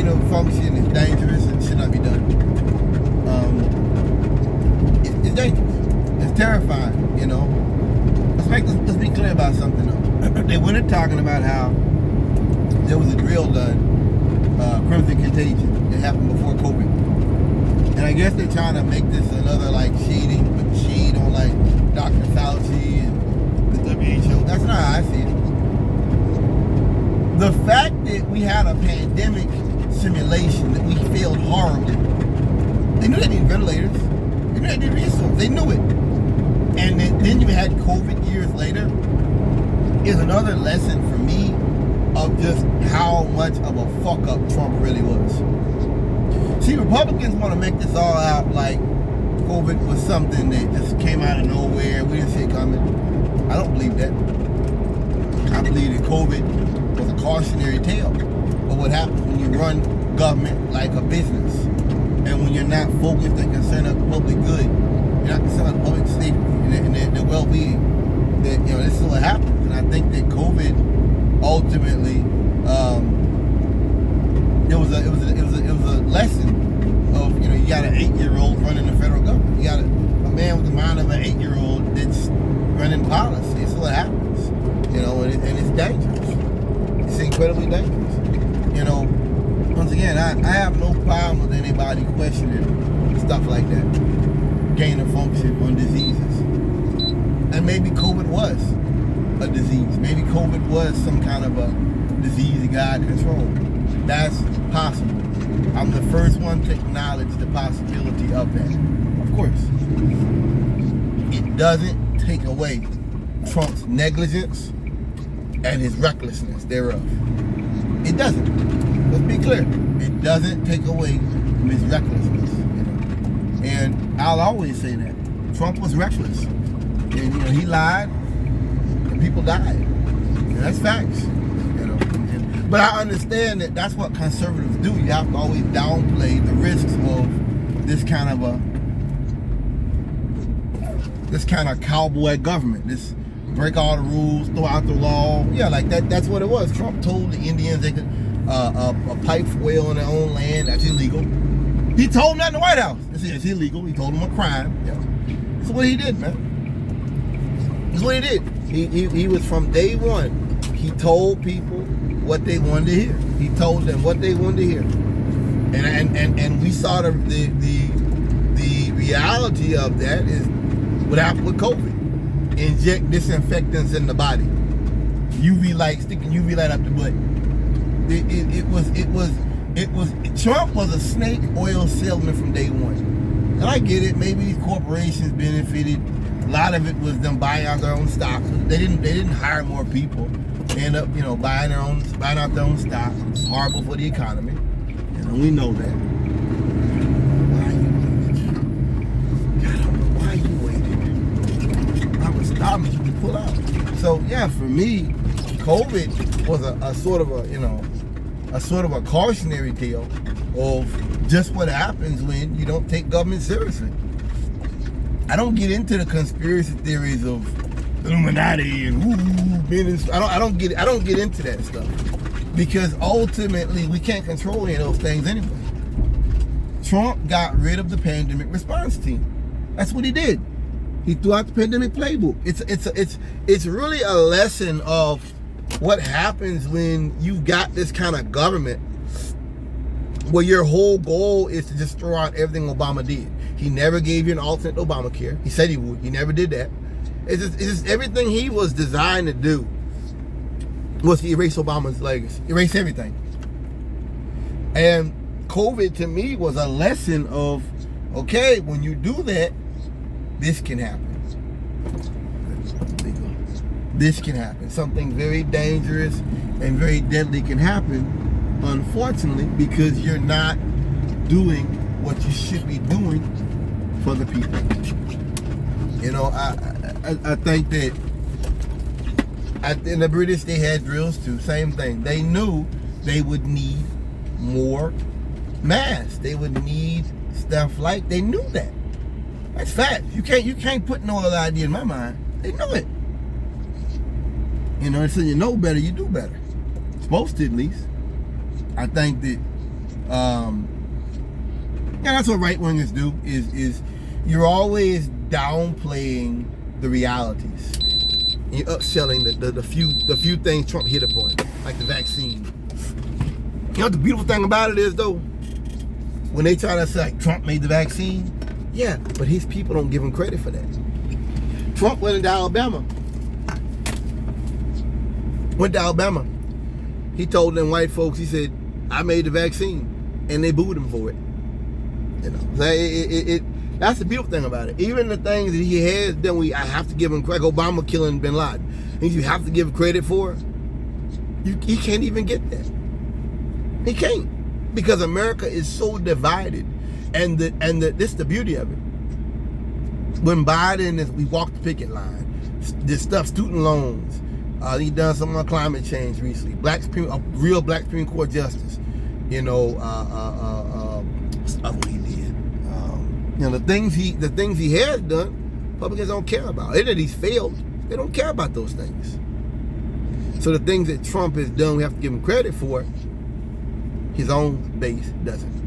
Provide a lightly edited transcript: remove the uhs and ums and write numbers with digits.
of function is dangerous and should not be done. It's dangerous. It's terrifying, you know. Let's be clear about something though. They went talking about how there was a drill done, Crimson Contagion. It happened before COVID. And I guess they're trying to make this another like shade on like Dr. Fauci and the WHO. That's not how I see it. The fact that we had a pandemic simulation that we failed horribly, they knew they needed ventilators. They knew they needed resources. They knew it. And then you had COVID years later is another lesson for me of just how much of a fuck up Trump really was. See, Republicans want to make this all out like COVID was something that just came out of nowhere. We didn't see it coming. I don't believe that. I believe that COVID was a cautionary tale of what happens when you run government like a business. And when you're not focused and concerned with public good, you're not concerned with public safety and their well-being, that, you know, this is what happens. And I think that COVID ultimately, it was a lesson of, you know, you got an 8-year-old running the federal government. You got a man with the mind of an 8-year-old that's running policy. This is what happens, you know, and it's dangerous. It's incredibly dangerous. You know, once again, I have no problem with anybody questioning stuff like that, gain of function on diseases. And maybe COVID was a disease. Maybe COVID was some kind of a disease that God controlled. That's possible. I'm the first one to acknowledge the possibility of that. Of course. It doesn't take away Trump's negligence and his recklessness thereof. It doesn't. Let's be clear. It doesn't take away from his recklessness. You know? And I'll always say that. Trump was reckless. And, you know, he lied and people died. And that's facts. You know. But I understand that that's what conservatives do. You have to always downplay the risks of this kind of cowboy government. This break all the rules, throw out the law. Yeah, like that. That's what it was. Trump told the Indians they could pipe for oil on their own land. That's illegal. He told them that in the White House. It's illegal. He told them a crime. Yeah. That's what he did, man. That's what he did. He was from day one. He told people what they wanted to hear. He told them what they wanted to hear. And we saw the reality of that is what happened with COVID. Inject disinfectants in the body. UV light, sticking UV light up the butt. Trump was a snake oil salesman from day one. And I get it, maybe these corporations benefited. A lot of it was them buying out their own stocks. They didn't hire more people. They end up, you know, buying out their own stock. It's horrible for the economy. And we know that. Why you waited? I was stopping you to pull out. So yeah, for me, COVID was a sort of a cautionary tale of just what happens when you don't take government seriously. I don't get into the conspiracy theories of Illuminati and business. I don't get into that stuff because ultimately we can't control any of those things anyway. Trump got rid of the pandemic response team. That's what he did. He threw out the pandemic playbook. It's really a lesson of what happens when you've got this kind of government where your whole goal is to just throw out everything Obama did. He never gave you an alternate Obamacare. He said he would. He never did that. It's just everything he was designed to do was to erase Obama's legacy. Erase everything. And COVID to me was a lesson of, okay, when you do that, this can happen. This can happen. Something very dangerous and very deadly can happen, unfortunately, because you're not doing what you should be doing for the people. You know, I think that in the British they had drills too. Same thing. They knew they would need more masks. They would need stuff like. They knew that. That's fact. You can't put no other idea in my mind. They knew it. You know, so you know better, you do better. Supposed to, at least. I think that And that's what right wingers do. Is you're always downplaying the realities. You're upselling the few things Trump hit upon, like the vaccine. You know what the beautiful thing about it is, though? When they try to say like, Trump made the vaccine, yeah, but his people don't give him credit for that. Trump went into Alabama. He told them white folks, he said, I made the vaccine, and they booed him for it. You know, that's the beautiful thing about it. Even the things that he has done, I have to give him credit. Obama killing bin Laden, things you have to give credit for. He can't even get that. He can't, because America is so divided, and this is the beauty of it. When we walked the picket line, this stuff, student loans. He done something on climate change recently. Real black Supreme Court justice. You know, what's the other one he did? You know, the things he has done, Republicans don't care about. It that he's failed, they don't care about those things. So the things that Trump has done, we have to give him credit for. His own base doesn't.